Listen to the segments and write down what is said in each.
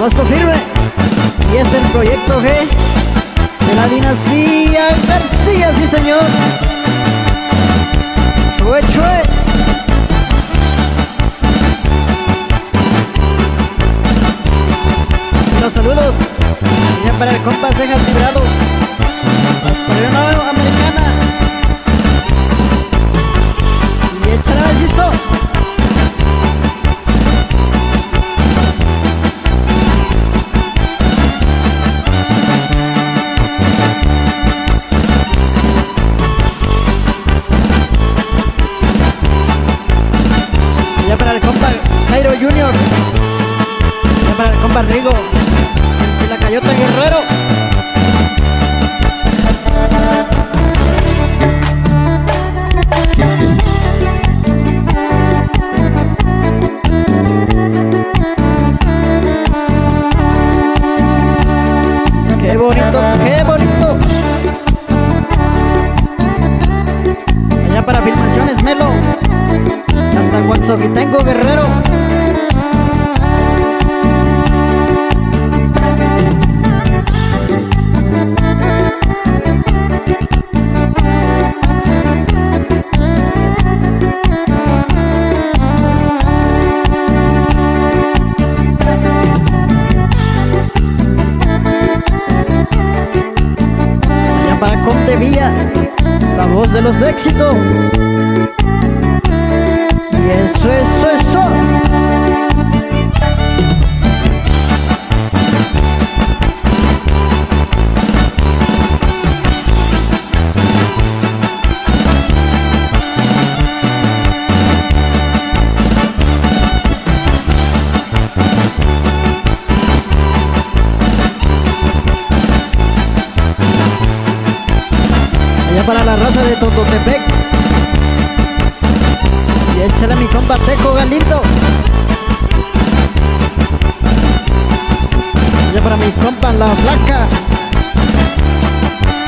Paso firme. Y es el proyecto G de la dinastía García, sí señor. Chue, chue. Y los saludos ya para el compa Cejas Librado hasta la Unión Americana. Y échale macizo. Ya para el compa Jairo Junior, ya para el compa Rigo, si la Cayota Guerrero. Qué bonito, qué bonito. Allá para Filmaciones Melo, hasta Guaxoquitengo Guerrero. Allá para Conde Villa, la voz de los éxitos. Y eso, eso, eso. Allá para la raza de Tototepec. Y échale a mi compa Teco Galindo. Ya para mi compa La Flaca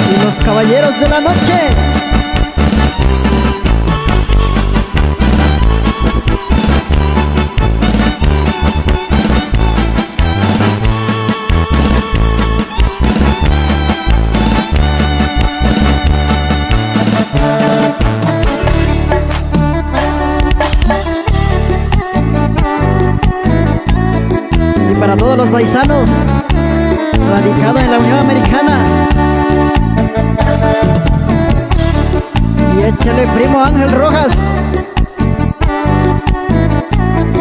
y los Caballeros de la Noche. Para todos los paisanos radicados en la Unión Americana. Y échale primo Ángel Rojas.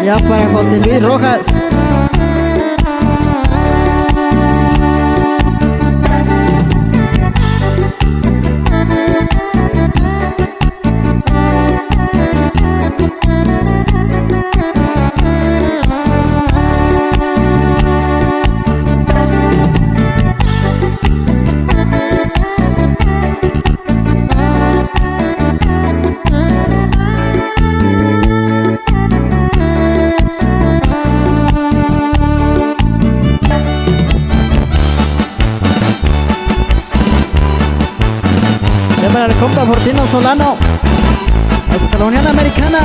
Ya para José Luis Rojas. Para el compa Fortino Solano hasta la Unión Americana.